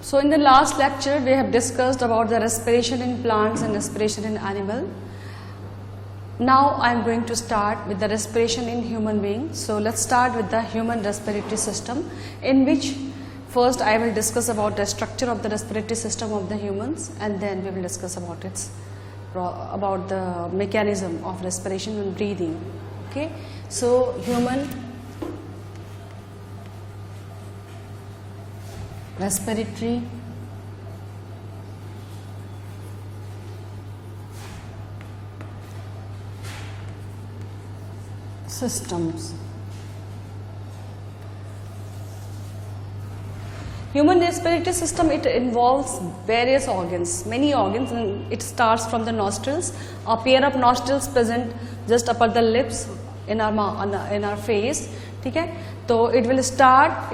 So in the last lecture we have discussed about the respiration in plants and respiration in animal. Now I am going to start with the respiration in human being. So let's start with the human respiratory system, in which first I will discuss about the structure of the respiratory system of the humans, and then we will discuss about the mechanism of respiration and breathing. Okay, so human respiratory systems. Human respiratory system, it involves various organs, many organs, and it starts from the nostrils. A pair of nostrils present just upon the lips in our face. ठीक है, तो it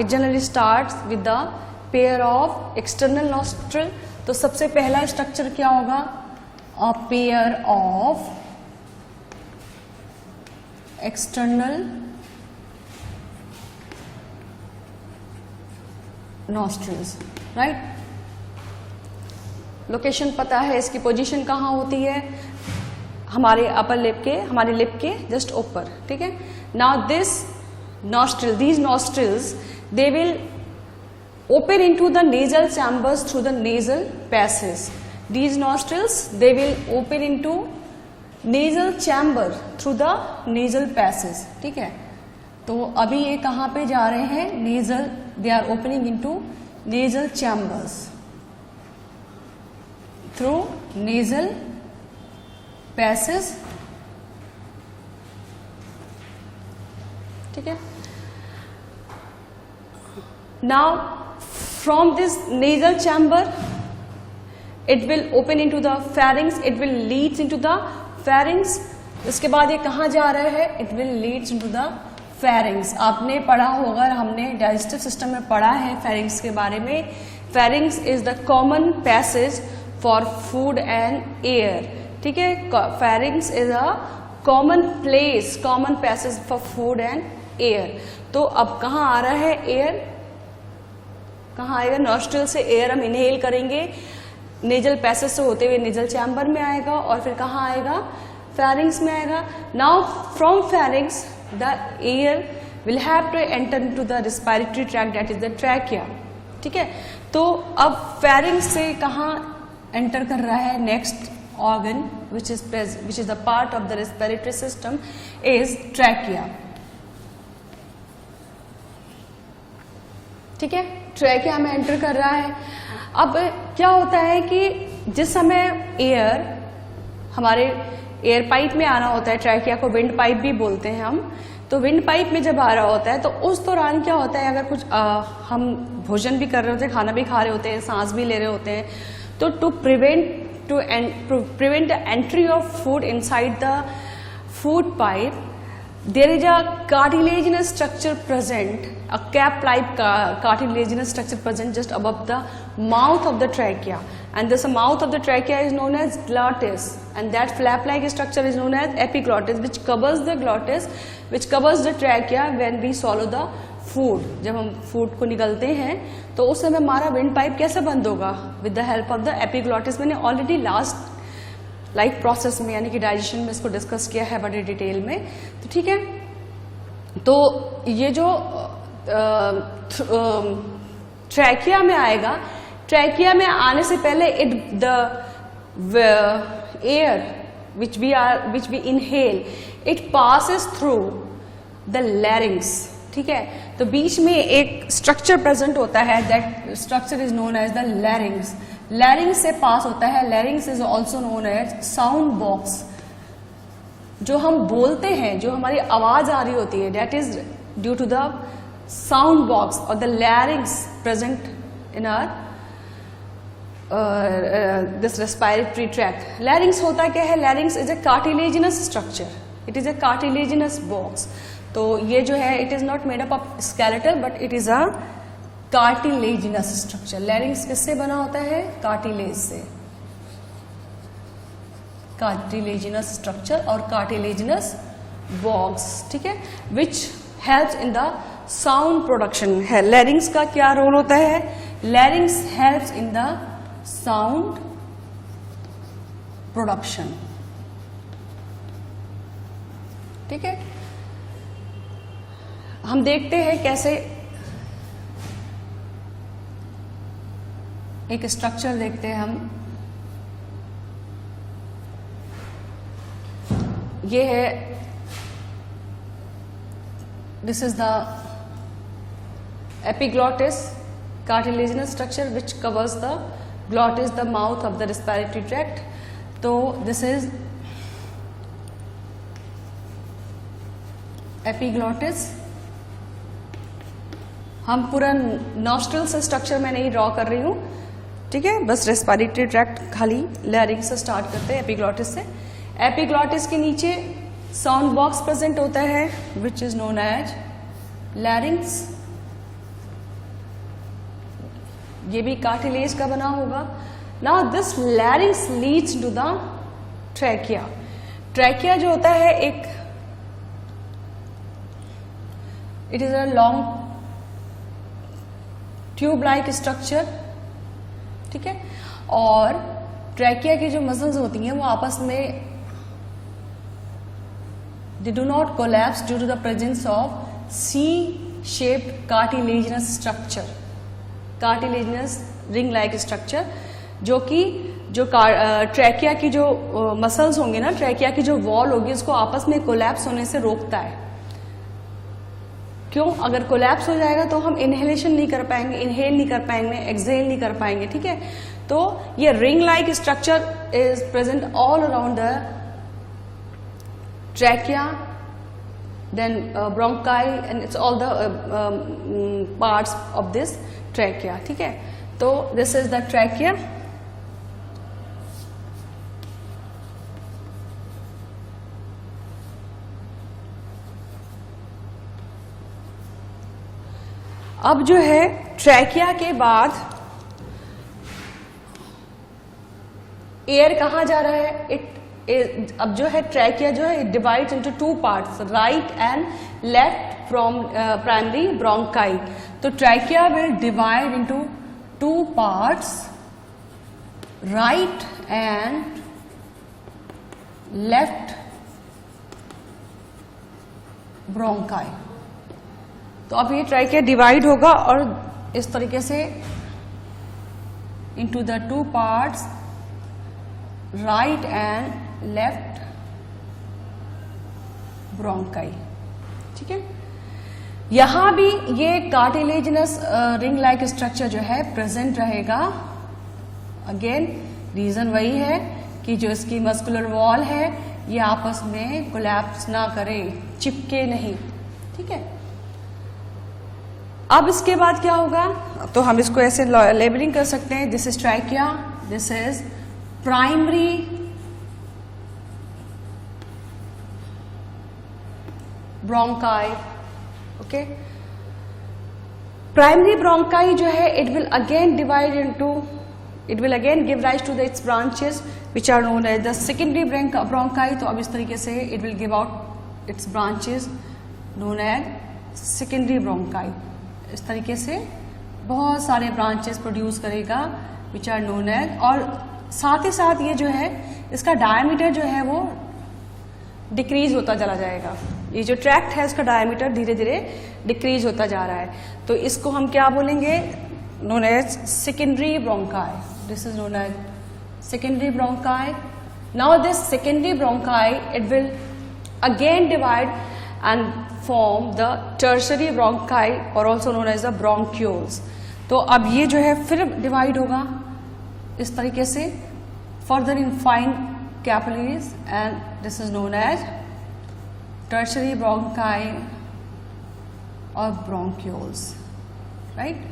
generally starts with the pair of external nostril. तो सबसे पहला structure क्या होगा? A pair of external nostrils, right? Location पता है, इसकी पोजीशन कहाँ होती है? हमारे अपर लिप के, हमारे लिप के जस्ट ऊपर. ठीक है. Now these nostrils, they will open into the nasal chambers through the nasal passages. These nostrils, they will open into nasal chamber through the nasal passage. ठीक है. तो अभी ये कहाँ पे जा रहे हैं? Nasal, they are opening into nasal chambers through nasal passage. ठीक है. Now from this nasal chamber, it will open into the pharynx. It will lead into the pharynx. इसके बाद ये कहाँ जा रहा है? It will lead into the pharynx. आपने पढ़ा होगा, हमने डाइजेस्टिव सिस्टम में पढ़ा है pharynx के बारे में. Pharynx is the common passage for food and air. ठीक है. Pharynx is a common place, common passage for food and air. तो अब कहाँ आ रहा है एयर? कहाँ आएगा? नॉस्ट्रिल से एयर हम इनहेल करेंगे, नेजल पैसेज से होते हुए नेजल चैम्बर में आएगा, और फिर कहाँ आएगा? फेरिंग्स में आएगा. Now from pharynx the air will have to enter into the respiratory tract, that is the trachea. ठीक है. तो अब फेरिंग्स से कहाँ एंटर कर रहा है? Next organ which is the part of the respiratory system is trachea. ठीक है. ट्रैकिया में एंटर कर रहा है. अब क्या होता है कि जिस समय एयर हमारे एयर पाइप में आना होता है, ट्रैकिया को विंड पाइप भी बोलते हैं हम, तो विंड पाइप में जब आ रहा होता है तो उस दौरान क्या होता है, अगर कुछ हम भोजन भी कर रहे होते हैं, खाना भी खा रहे होते हैं, सांस भी ले रहे होते हैं, तो to prevent the entry of food inside the food pipe, there is a cartilaginous structure present, a cap-like cartilaginous structure present just above the mouth of the trachea, and this mouth of the trachea is known as glottis, and that flap-like structure is known as epiglottis, which covers the glottis, which covers the trachea when we swallow the food. जब हम food को निगलते हैं तो उस समय हमारा wind pipe कैसे बंद होगा? With the help of the epiglottis. मैंने ऑलरेडी लास्ट लाइफ प्रोसेस में यानी कि डाइजेशन में इसको डिस्कस किया है बड़े डिटेल में. तो ठीक है. तो ये जो ट्रैकिया में आएगा, ट्रैकिया में आने से पहले the air which we inhale, it passes through the larynx. ठीक है. तो बीच में एक स्ट्रक्चर प्रेजेंट होता है, that structure is known as the larynx. Larynx से पास होता है. Larynx is also known as sound box. जो हम बोलते हैं, जो हमारी आवाज आ रही होती है, that is due to the sound box और the larynx present in our this respiratory tract. Larynx होता क्या है? Larynx is a cartilaginous structure. It is a cartilaginous box. तो ये जो है, it is not made up of skeletal, but it is a cartilaginous structure. Larynx किससे बना होता है? कार्टिलेज से. कार्टिलेजिनस स्ट्रक्चर और कार्टिलेजिनस बॉक्स. ठीक है. Which helps in the sound production है. लैरिंग्स का क्या रोल होता है? लैरिंग्स helps in the sound production. ठीक है, हम देखते हैं कैसे एक स्ट्रक्चर देखते हैं हम। ये है, this is the epiglottis, cartilaginous structure which covers the glottis, the mouth of the respiratory tract. तो दिस इज एपिग्लॉटिस। हम पूरा नॉस्ट्रल से स्ट्रक्चर में नहीं ड्रॉ कर रही हूं, ठीक है, बस रेस्पिरेटरी ट्रैक्ट खाली लैरिंग से स्टार्ट करते हैं एपिग्लॉटिस से। एपिग्लॉटिस के नीचे साउंड बॉक्स प्रेजेंट होता है which is known as larynx. ये भी कार्टिलेज का बना होगा। Now this larynx leads to the trachea. Trachea जो होता है एक, it is a long tube like structure, ठीक है, और ट्रैकिया की जो मसल्स होती हैं वो आपस में they do not collapse due to the presence of C shaped cartilaginous structure, cartilaginous ring like structure, जो कि जो ट्रैकिया की जो मसल्स होंगे ना, ट्रैकिया की जो वॉल होगी उसको आपस में कोलैप्स होने से रोकता है। क्यों? अगर कोलैप्स हो जाएगा तो हम इनहेलेशन नहीं कर पाएंगे, इनहेल नहीं कर पाएंगे, एक्सहेल नहीं कर पाएंगे, ठीक है। तो ये ring like structure is present all around the trachea, then bronchi and its all the parts of this trachea, ठीक है। तो दिस इज द ट्रैकिया। अब जो है ट्रैकिया के बाद एयर कहां जा रहा है? अब जो है ट्रैकिया जो है it divides into two parts, right and left from primary bronchi. तो trachea will divide into two parts, right and left bronchi. तो अब ये ट्रैकिया डिवाइड होगा और इस तरीके से into the two parts, right and left bronchi, ठीक है। यहां भी ये कार्टिलेजिनस रिंग लाइक स्ट्रक्चर जो है प्रेजेंट रहेगा। अगेन रीजन वही है कि जो इसकी मस्कुलर वॉल है ये आपस में कोलैप्स ना करे, चिपके नहीं, ठीक है। अब इसके बाद क्या होगा? तो हम इसको ऐसे लेबलिंग कर सकते हैं, this is trachea, this is primary bronchi, okay. Primary bronchi जो है it will again divide into, it will again give rise to the its branches which are known as the secondary bronchi. तो अब इस तरीके से it will give out its branches known as secondary bronchi. इस तरीके से बहुत सारे ब्रांचेस प्रोड्यूस करेगा विच आर नोन एज, और साथ ही साथ ये जो है इसका डायमीटर जो है वो डिक्रीज होता चला जाएगा। ये जो ट्रैक्ट है इसका डायमीटर धीरे धीरे डिक्रीज होता जा रहा है। तो इसको हम क्या बोलेंगे? Known as secondary bronchi. This is known as secondary bronchi. Now this secondary bronchi it will again divide and form the tertiary bronchi or also known as the bronchioles। तो अब ये जो है फिर डिवाइड होगा इस तरीके से further in fine capillaries and this is known as tertiary bronchi और bronchioles, right?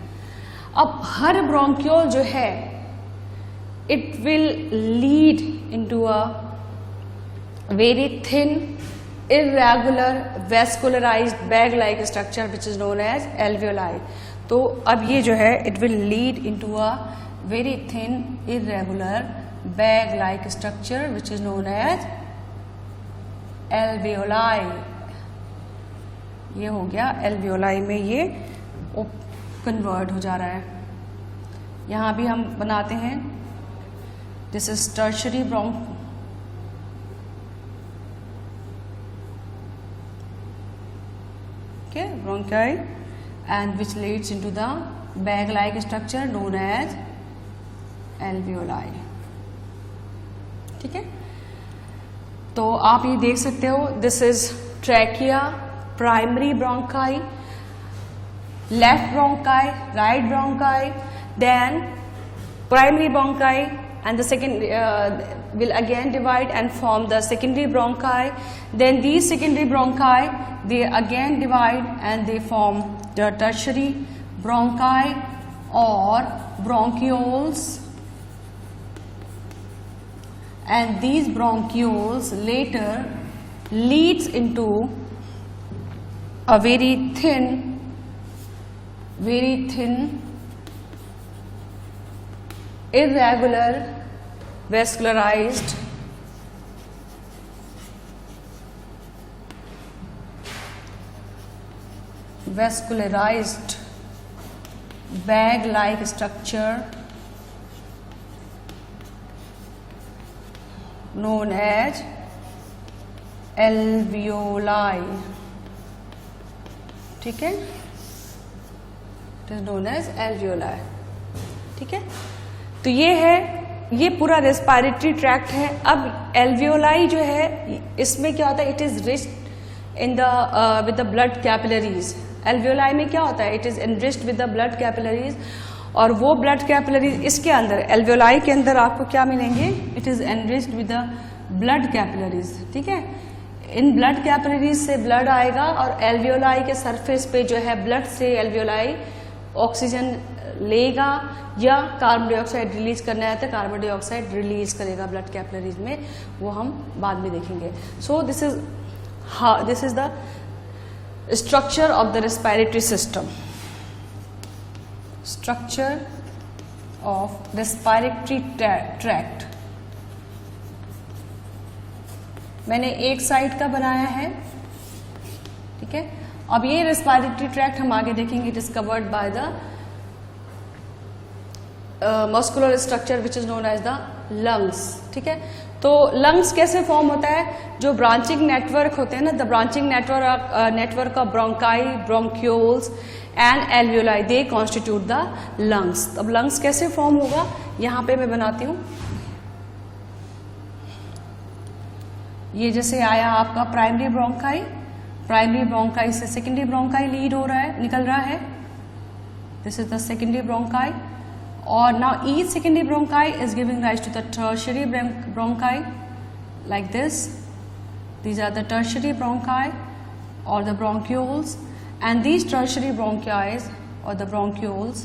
अब हर bronchiole जो है it will lead into a very thin irregular vascularized bag like structure which is known as alveoli। तो अब ये जो है it will lead into a very thin irregular bag like structure which is known as alveoli। ये हो गया alveoli में ये कन्वर्ट हो जा रहा है, यहाँ भी हम बनाते हैं, this is tertiary bronchi and which leads into the bag like structure known as alveoli. ठीक है, तो आप ये देख सकते हो, this is trachea, primary bronchi, left bronchi, right bronchi, then primary bronchi and the second will again divide and form the secondary bronchi. Then these secondary bronchi, they again divide and they form the tertiary bronchi or bronchioles, and these bronchioles later leads into a very thin irregular vascularized bag like structure known as alveoli. ठीक है, it is known as alveoli. ठीक है, तो ये है, ये पूरा respiratory tract है. अब एल्वियोलाई जो है, इसमें क्या होता है, it is rich in the with the blood capillaries. Alveoli में क्या होता है, it is enriched with the blood capillaries, और वो ब्लड कैपिलरीज इसके अंदर, एल्वियोलाई के अंदर आपको क्या मिलेंगे, it is enriched with the blood capillaries. ठीक है, इन ब्लड कैपिलरीज से ब्लड आएगा और एल्वियोलाई के सरफेस पे जो है, ब्लड से एल्वियोलाई ऑक्सीजन लेगा या कार्बन डाइऑक्साइड रिलीज करना है तो कार्बन डाइऑक्साइड रिलीज करेगा ब्लड कैपिलरीज में, वो हम बाद में देखेंगे. सो this is the structure of the respiratory system. Structure of respiratory tract मैंने एक साइड का बनाया है. ठीक है, अब ये रेस्पिरेटरी ट्रैक्ट हम आगे देखेंगे. It is covered by the muscular structure which is known as the lungs. ठीक है, तो लंग्स कैसे फॉर्म होता है, जो ब्रांचिंग नेटवर्क होते हैं ना, the branching network of bronchi, bronchioles and alveoli, they constitute the lungs. अब लंग्स कैसे फॉर्म होगा, यहां पे मैं बनाती हूं. ये जैसे आया आपका प्राइमरी ब्रोंकाई, प्राइमरी ब्रोंकाई से सेकेंडरी ब्रोंकाई लीड हो रहा है, निकल रहा है. This is the secondary bronchi. Or now each secondary bronchi is giving rise to the tertiary bronchi like this. These are the tertiary bronchi or the bronchioles, and these tertiary bronchi or the bronchioles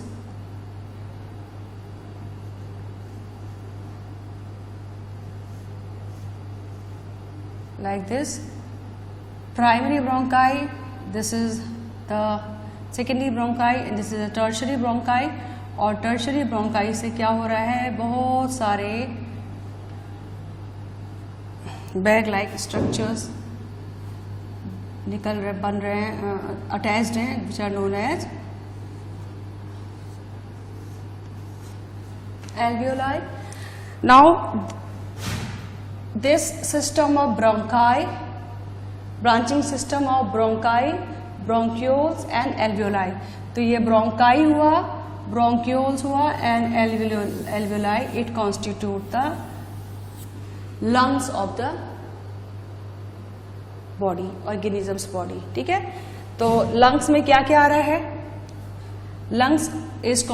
like this. Primary bronchi, this is the secondary bronchi and this is the tertiary bronchi. और tertiary bronchi से क्या हो रहा है, बहुत सारे bag like structures निकल रहे, बन रहे हैं, अटैच्ड हैं, which are known as alveoli. Now this system of bronchi, branching system of bronchi, bronchioles and alveoli. तो ये ब्रोंकाई हुआ, bronchioles हुआ and alveoli, it constitute the lungs of the body, organisms body. ठीक है, तो lungs में क्या क्या आ रहा है, lung is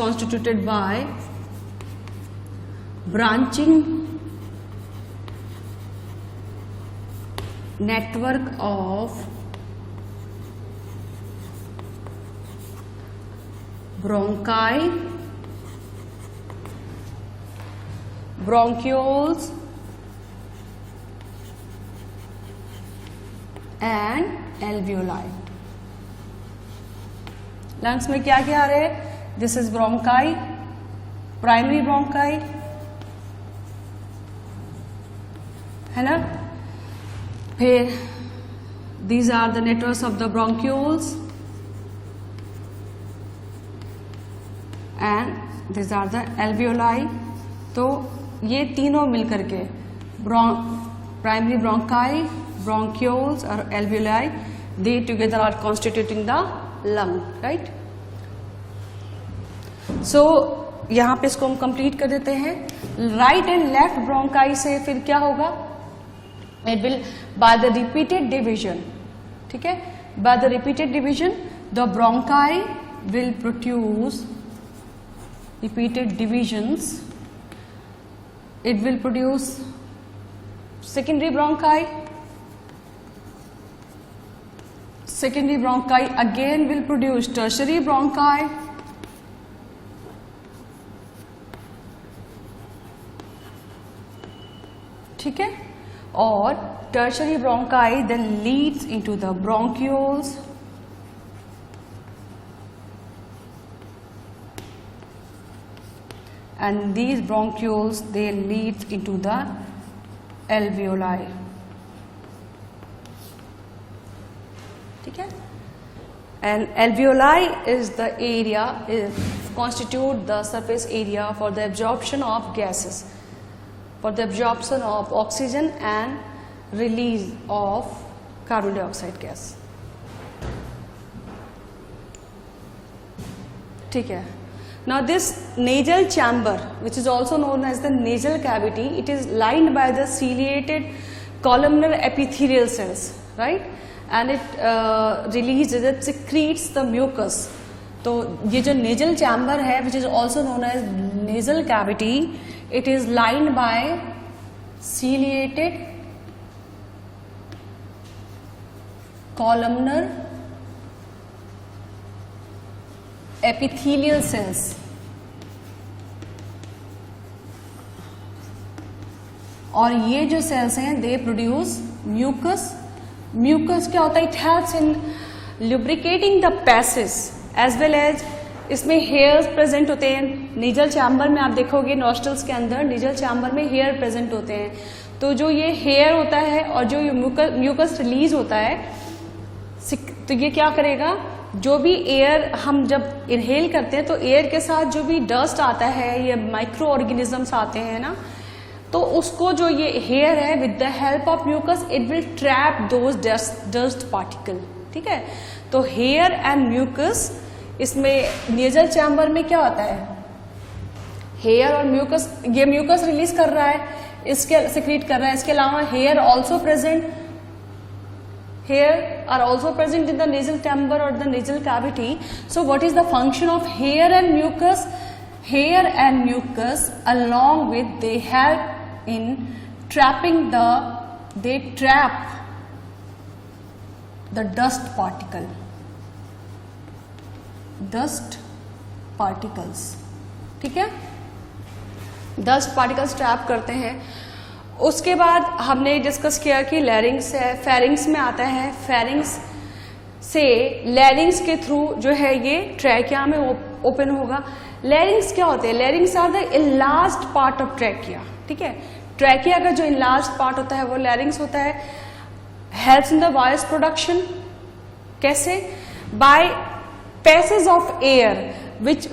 constituted by branching network of bronchi, bronchioles and alveoli. Lungs में क्या क्या आ रहे हैं, this is bronchi, primary bronchi है ना, फिर these are the networks of the bronchioles, and this are the alveoli. तो ये तीनों मिलकर के प्राइमरी ब्रोंकाई, ब्रोंक्यूल्स और alveoli, they together are constituting the lung, right. So यहां पे इसको हम कंप्लीट कर देते हैं। राइट एंड लेफ्ट ब्रोंकाई से फिर क्या होगा, it will by the repeated division, ठीक है, by the repeated division the bronchi will produce repeated divisions, it will produce secondary bronchi, secondary bronchi again will produce tertiary bronchi, ठीक है, और tertiary bronchi then leads into the bronchioles, and these bronchioles they lead into the alveoli, ठीक है। And alveoli is the area, constitute the surface area for the absorption of gases, for the absorption of oxygen and release of carbon dioxide gas, ठीक है। Now this nasal chamber, which is also known as the nasal cavity, it is lined by the ciliated columnar epithelial cells, right? And it releases, it secretes the mucus. तो ये जो nasal chamber है, which is also known as nasal cavity, it is lined by ciliated columnar epithelial cells, और ये जो sales हैं they produce mucus. Mucus क्या होता है, it helps in lubricating the passage as well as इसमें hairs present होते हैं। नेजल चैम्बर में आप देखोगे नॉस्ट्रल्स के अंदर नेजल चैम्बर में हेयर प्रेजेंट होते हैं, तो जो ये हेयर होता है और जो ये म्यूकस रिलीज होता है, तो ये क्या करेगा, जो भी एयर हम जब इनहेल करते हैं तो एयर के साथ जो भी डस्ट आता है, ये माइक्रो ऑर्गेनिजम्स आते हैं ना, तो उसको जो ये हेयर है with the help of mucus it will trap those dust particle, ठीक है। तो हेयर एंड म्यूकस, इसमें नेजल चैम्बर में क्या होता है, हेयर और म्यूकस, ये म्यूकस रिलीज कर रहा है, इसके सिक्रीट कर रहा है, इसके अलावा hair also present, hair are also present in the nasal chamber or the nasal cavity. So what is the function of hair and mucus? Hair and mucus along with they help in trapping they trap the dust particles, ठीक है, dust particles trap करते हैं। उसके बाद हमने discuss किया कि लैरिंग्स है, फेरिंग्स में आता है, फेरिंग्स से लैरिंग्स के थ्रू जो है ये ट्रैकिया में ओपन होगा। लैरिंग्स क्या होते हैं, larynx are the enlarged part of trachea, ठीक है। ट्रैकिया का जो इनलार्ज्ड पार्ट होता है वो लैरिंग्स होता है। Helps in the voice production, कैसे, by passage of air which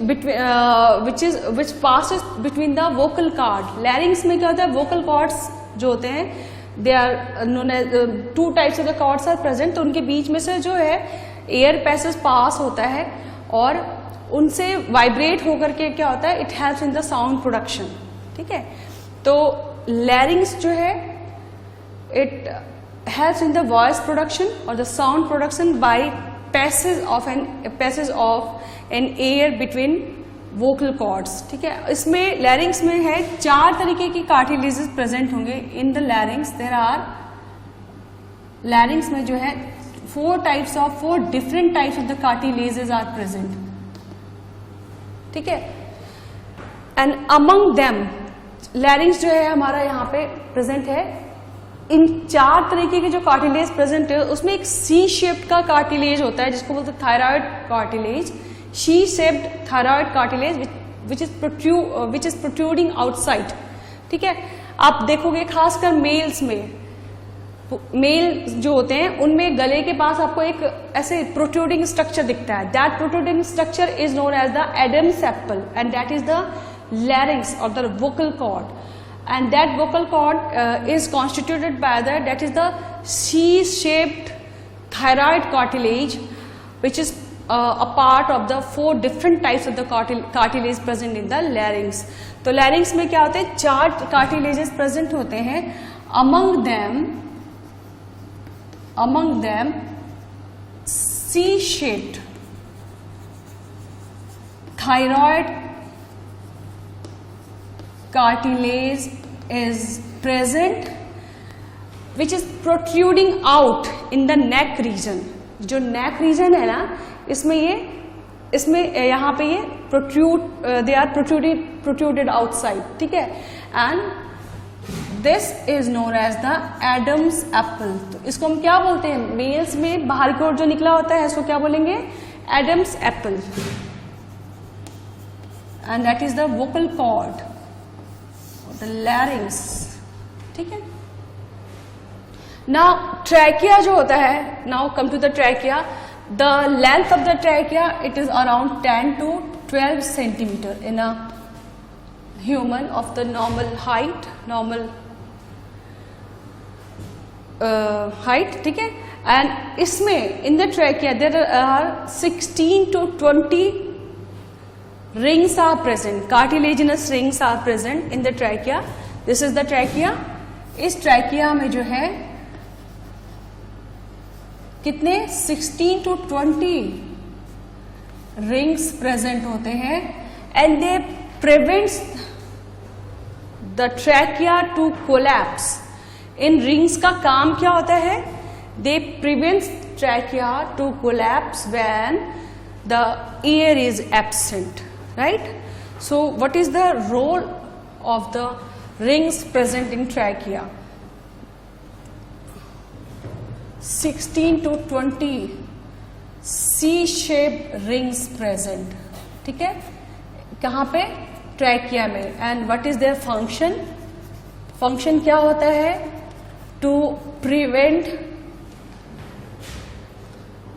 passes between the vocal cord. Larynx में क्या होता है, vocal cords जो होते हैं they are known as two types of the cords are present, तो उनके बीच में से जो है एयर पैसेज पास होता है और उनसे वाइब्रेट होकर के क्या होता है, it helps in the sound production, ठीक है। तो लैरिंग्स जो है it helps in the voice production और the sound production by passage of an air between vocal cords, ठीक है। इसमें लैरिंग्स में है 4 तरीके की कार्टिलेजेस प्रेजेंट होंगे in the larynx. There are, larynx में जो है 4 different types of the cartilages are present, ठीक है। एंड अमंग देम लैरिंग्स जो है हमारा यहाँ पे प्रेजेंट है। इन 4 तरीके के जो कार्टिलेज प्रेजेंट है उसमें एक सी शेप्ड का कार्टिलेज होता है जिसको बोलते हैं thyroid cartilage, she shaped thyroid cartilage which is protruding outside, ठीक है। आप देखोगे खासकर मेल्स में मेल जो होते हैं उनमें गले के पास आपको एक ऐसे प्रोट्रूडिंग स्ट्रक्चर दिखता है. That protruding structure is known as the Adam's apple and that is the larynx or the vocal cord, and that vocal cord is constituted by that is the C-shaped thyroid cartilage, which is a part of the 4 different types of the cartilage present in the larynx. तो larynx में क्या होते हैं, 4 cartilages present होते हैं. among them C-shaped thyroid cartilage is present, which is protruding out in the neck region. जो neck region है ना, इसमें यहाँ पे ये they are protruded outside, ठीक है. And this is known as the Adam's apple. तो इसको हम क्या बोलते हैं, मेल्स में बाहर की ओर जो निकला होता है इसको क्या बोलेंगे, Adam's apple, and that is the vocal cord, the larynx, ठीक है. Now trachea जो होता है, now come to the trachea. The length of the trachea, it is around 10 to 12 centimeter in a human of the normal height, ठीक है. And इसमें in the trachea there are 16 to 20 rings are present, cartilaginous rings are present in the trachea. This is the trachea. इस trachea में जो है कितने 16 to 20 rings present होते हैं, and they prevents the trachea to collapse. In rings का काम क्या होता है, they prevents trachea to collapse when the air is absent. Right? So what is the role of the rings present in trachea? 16 to 20 C-shaped rings present, ठीक है. कहाँ पे, trachea में. And what is their function? Function क्या होता है, to prevent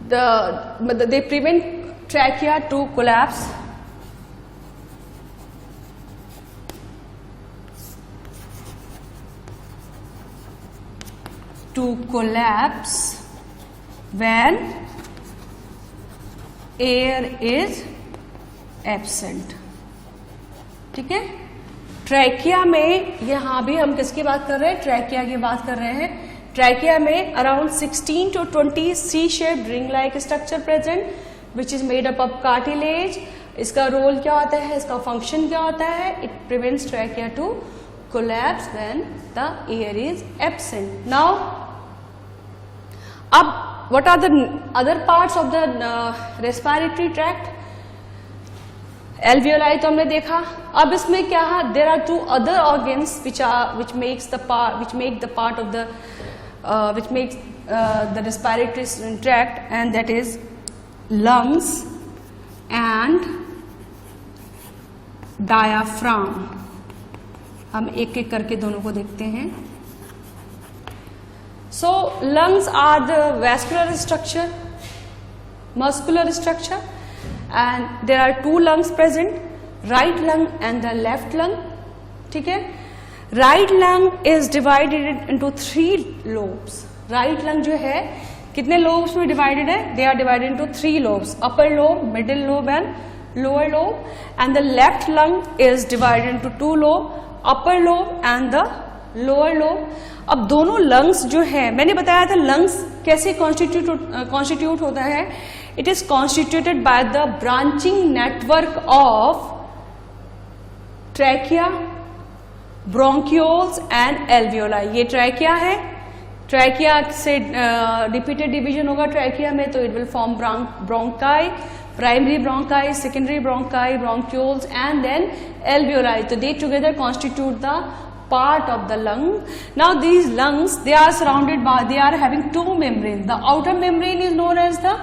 they prevent trachea to collapse. To collapse when air is absent, ठीक है. ट्रैकिया में यहां भी हम किसकी बात कर रहे हैं, ट्रैकिया की बात कर रहे हैं. ट्रैकिया में around 16 to 20 C-shaped ring-like structure present, which is made up of cartilage. इसका रोल क्या होता है, इसका फंक्शन क्या होता है, it prevents trachea to collapse when the air is absent. Now अब what are the other parts of the respiratory tract? Alveoli तो हमने देखा. अब इसमें क्या है, there are 2 other organs which makes the respiratory tract, and that is lungs and diaphragm. हम एक एक करके दोनों को देखते हैं. So lungs are the vascular structure, muscular structure, and there are 2 lungs present, right lung and the left lung, ठीक है. Right lung is divided into 3 lobes. Right lung जो है कितने lobes में divided है, they are divided into 3 lobes, upper lobe, middle lobe and lower lobe, and the left lung is divided into 2 lobes, upper lobe and the lower lobe. अब दोनों lungs जो है, मैंने बताया था लंग्स कैसे कॉन्स्टिट्यूट होता है. It is constituted by the branching network of trachea, bronchioles and alveoli. ये ट्रैकिया है. ट्रैकिया से रिपीटेड डिवीजन होगा ट्रैकिया में, तो it will form bronchi, primary bronchi, secondary bronchi, bronchioles and then alveoli. So they together constitute the part of the lung. Now these lungs, they are surrounded by, they are having two membranes. The outer membrane is known as the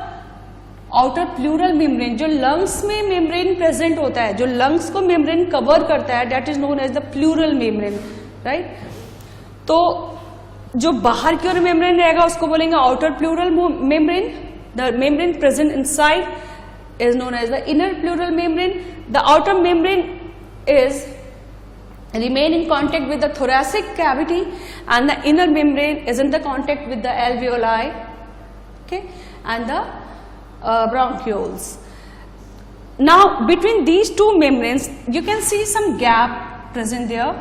outer pleural membrane. जो lungs में membrane present होता है, जो lungs को membrane cover करता है, that is known as the pleural membrane, right? तो जो बाहर की ओर मेम्ब्रेन रहेगा उसको बोलेंगे outer pleural membrane. The membrane present inside is known as the inner pleural membrane. The outer membrane is remain in contact with the thoracic cavity, and the inner membrane is in the contact with the alveoli, okay, and the bronchioles. Now between these two membranes you can see some gap present there,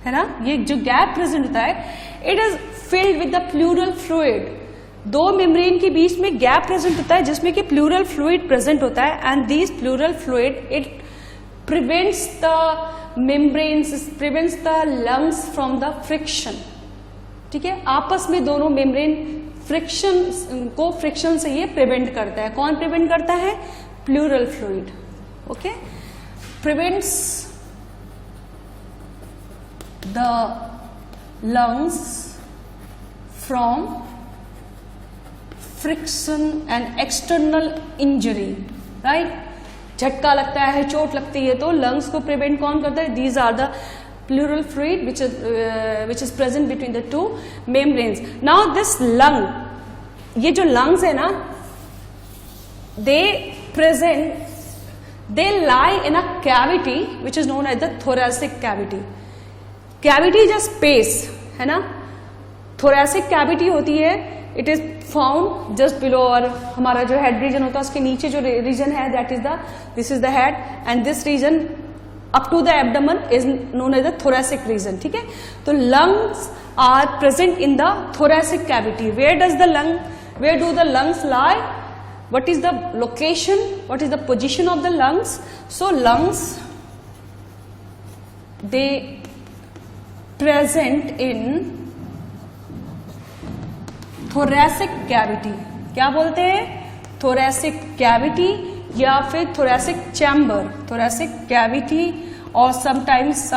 है ना. ये जो gap present होता है, it is filled with the pleural fluid. दो membrane के बीच में gap present होता है जिसमें कि प्लूरल फ्लूइड प्रेजेंट होता है, and this pleural fluid it prevents the membranes, prevents the lungs from the friction. ठीक है, आपस में दोनों मेम्ब्रेन फ्रिक्शन से ये प्रिवेंट करता है. कौन प्रिवेंट करता है? Pleural fluid. Okay, prevents the lungs from friction and external injury. Right, झटका लगता है, चोट लगती है तो लंग्स को प्रिवेंट कौन करता है? These are the pleural fluid which is present between the two membranes. Now this lung, ये जो लंग्स है ना, they lie in a cavity which is known as the thoracic cavity. Cavity is a space, है ना. Thoracic cavity होती है, it is found just below, और हमारा जो हेड रीजन होता है उसके नीचे जो रीजन है that is this is the head, and this region up to the abdomen is known as the thoracic region. ठीक है, तो lungs are present in the thoracic cavity. Where do the lungs lie? What is the location, what is the position of the lungs? So lungs they present in thoracic cavity. क्या बोलते हैं? Thoracic cavity या फिर thoracic chamber. Thoracic cavity और sometimes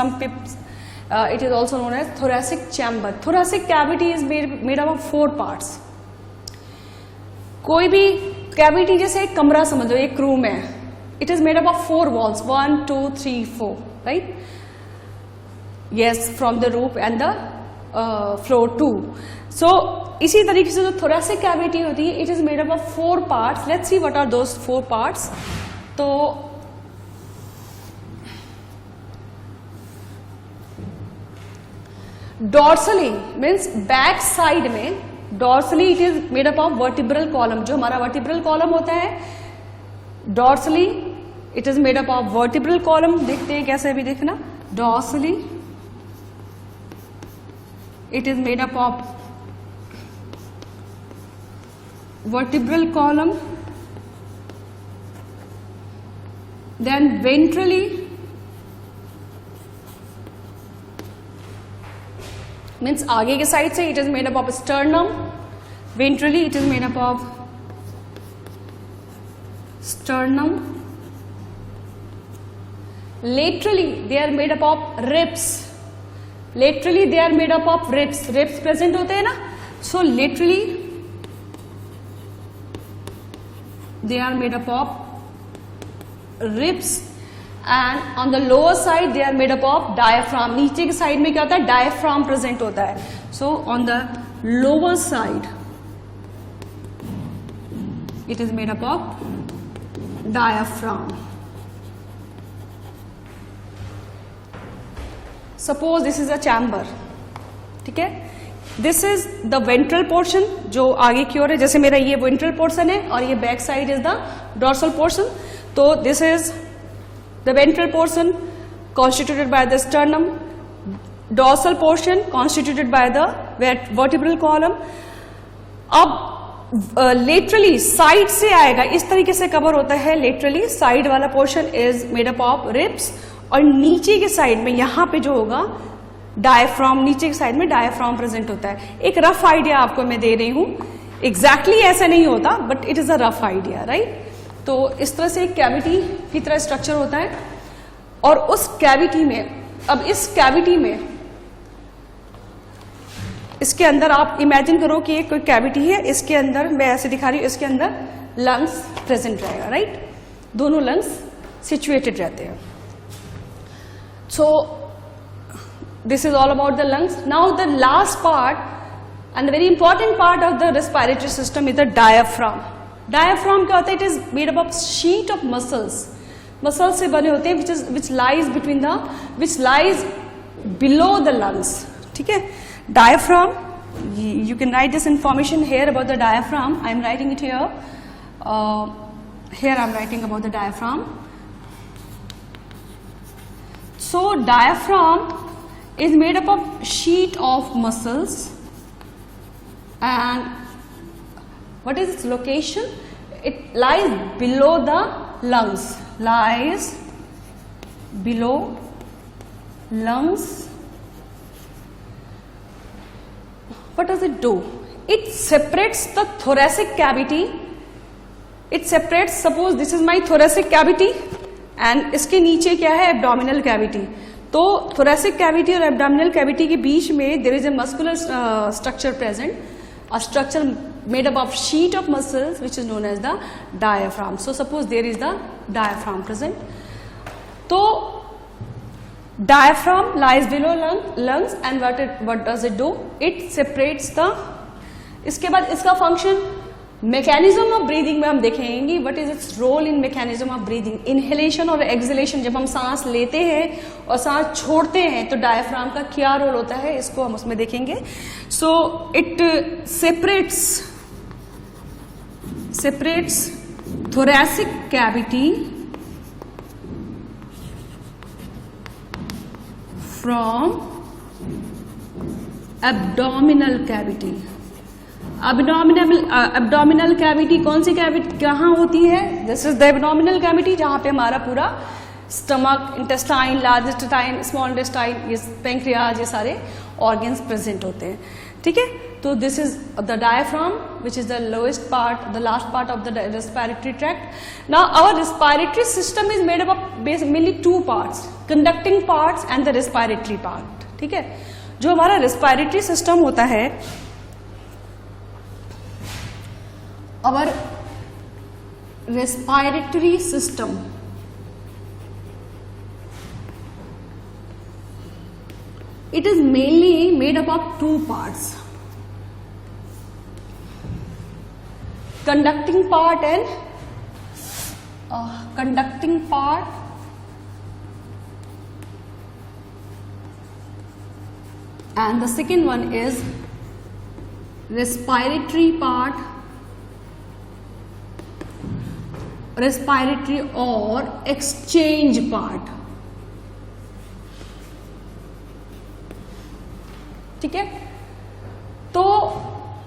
it is also known as thoracic chamber. Thoracic cavity is made up of 4 parts. कोई भी cavity, जैसे एक कमरा समझो, एक रूम है, it is made up of 4 walls, 1 2 3 4, right? Yes, from the roof and the floor too. So इसी तरीके से जो thoracic cavity होती है, it is made up of 4 parts. Let's see what are those 4 parts. तो dorsally means back side में, dorsally it is made up of vertebral column. जो हमारा vertebral column होता है, dorsally it is made up of vertebral column. देखते हैं कैसे, भी देखना. dorsally it is made up of vertebral column, then ventrally means आगे के साइड से it is made up of sternum. Ventrally it is made up of sternum. Laterally they are made up of ribs. Laterally they are made up of ribs. Ribs present होते हैं ना, so laterally they are made up of ribs, and on the lower side they are made up of diaphragm. नीचे के side में क्या होता है? diaphragm present होता है. So on the lower side it is made up of diaphragm. Suppose this is a chamber. ठीक है, this is the ventral portion जो आगे की ओर है, जैसे मेरा ये वेंट्रल पोर्शन है और ये back side is the dorsal portion. तो this is the ventral portion constituted by the sternum, dorsal portion constituted by the vertebral column. अब लेटरली साइड से आएगा, इस तरीके से कवर होता है. लेटरली साइड वाला portion is made up of ribs, और नीचे के साइड में यहाँ पे जो होगा डायफ्राम, नीचे की साइड में डायफ्राम प्रेजेंट होता है. एक रफ आइडिया आपको मैं दे रही हूं, एग्जैक्टली ऐसा नहीं होता but it is a rough idea, right. तो इस तरह से एक कैविटी की तरह स्ट्रक्चर होता है. और उस कैविटी में, अब इस कैविटी में, इसके अंदर आप इमेजिन करो कि एक कोई कैविटी है, इसके अंदर मैं ऐसे दिखा रही हूं, इसके अंदर लंग्स प्रेजेंट रहेगा, राइट. दोनों लंग्स सिचुएटेड रहते हैं. So this is all about the lungs. Now the last part And the very important part of the respiratory system is the diaphragm. Diaphragm क्या होता है? It is made up of sheet of muscles. Muscles से बने होते हैं which lies below the lungs. ठीक है? Diaphragm. You can write this information here about the diaphragm. I am writing it here. Here I am writing about the diaphragm. So diaphragm is made up of sheet of muscles. And what is its location? It lies below the lungs. Lies below lungs. What does it do? It separates the thoracic cavity. It separates, suppose this is my thoracic cavity and इसके नीचे क्या है? Abdominal cavity. तो thoracic cavity और abdominal cavity के बीच में there is a muscular structure present. A structure made up of sheet of muscles which is known as the diaphragm. So suppose there is the diaphragm present. So diaphragm lies below lungs and what does it do? It separates the. इसके बाद इसका function mechanism of breathing में हम देखेंगे. What is its role in mechanism of breathing? Inhalation और exhalation, जब हम सांस लेते हैं और सांस छोड़ते हैं तो डायफ्राम का क्या रोल होता है, इसको हम उसमें देखेंगे. So it separates thoracic cavity from abdominal cavity. abdominal cavity कौन सी कैविटी कहाँ होती है? This is the abdominal cavity, जहाँ पे हमारा पूरा stomach, intestine, large intestine, small intestine, ये पैंक्रियाज, ये सारे ऑर्गन्स प्रेजेंट होते हैं. ठीक है, तो this is the diaphragm which is the lowest part, the last part of the respiratory tract. Now our respiratory system is made up of mainly two parts, conducting parts and the respiratory part. ठीक है, जो हमारा respiratory system होता है, our respiratory system it is mainly made up of two parts, conducting part and the second one is respiratory part, respiratory और exchange part. ठीक है, तो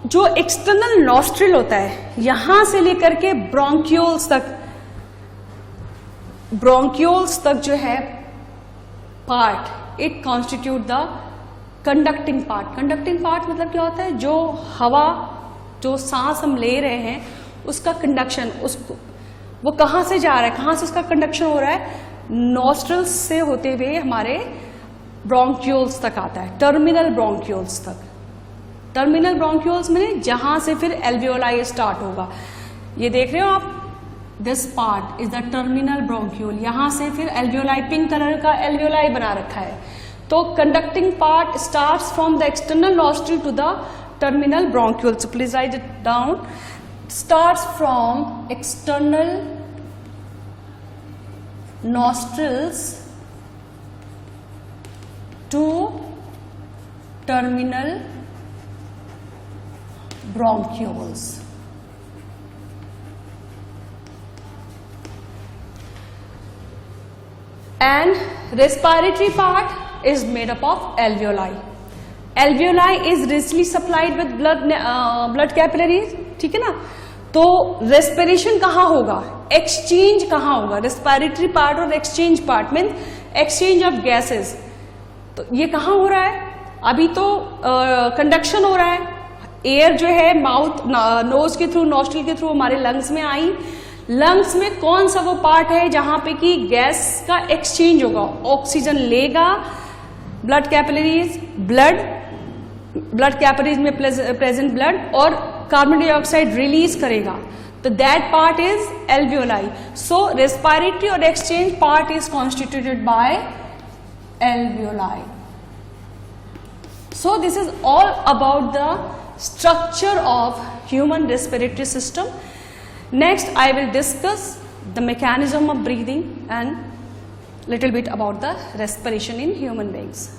जो एक्सटर्नल नॉस्ट्रिल होता है, यहां से लेकर के ब्रोंक्यूल्स तक जो है part, it constitute the conducting part. Conducting part मतलब क्या होता है? जो हवा, जो सांस हम ले रहे हैं, उसका कंडक्शन, उसको वो कहाँ से जा रहा है, कहाँ से उसका कंडक्शन हो रहा है? नॉस्ट्रल्स से होते हुए हमारे ब्रोंक्यूल्स तक आता है, टर्मिनल ब्रोंक्यूल्स तक. टर्मिनल ब्रोंक्यूल्स में जहां से फिर एल्वियोलाई स्टार्ट होगा. ये देख रहे हो आप, this part is the terminal bronchiole. यहां से फिर एल्वियोलाई, पिंक कलर का एल्वियोलाई बना रखा है. तो conducting part starts from the external nostril to the terminal bronchiole. So please write it down. Starts from external nostrils to terminal bronchioles. And respiratory part is made up of alveoli. Alveoli is richly supplied with blood capillaries. ठीक है ना, तो respiration कहाँ होगा, exchange कहाँ होगा? Respiratory part और exchange part mean exchange of gases. तो ये कहाँ हो रहा है? अभी तो कंडक्शन हो रहा है. एयर जो है माउथ, नोज के थ्रू, नॉस्ट्रिल के थ्रू हमारे लंग्स में आई. लंग्स में कौन सा वो पार्ट है जहां पे कि गैस का एक्सचेंज होगा? ऑक्सीजन लेगा, ब्लड कैपिलरीज, ब्लड कैपिलरीज में प्रेजेंट ब्लड, और कार्बन डाइऑक्साइड रिलीज करेगा. तो that part is alveoli. So respiratory और exchange part is constituted by alveoli. So this is all about the structure of human respiratory system. Next, I will discuss the mechanism of breathing and little bit about the respiration in human beings.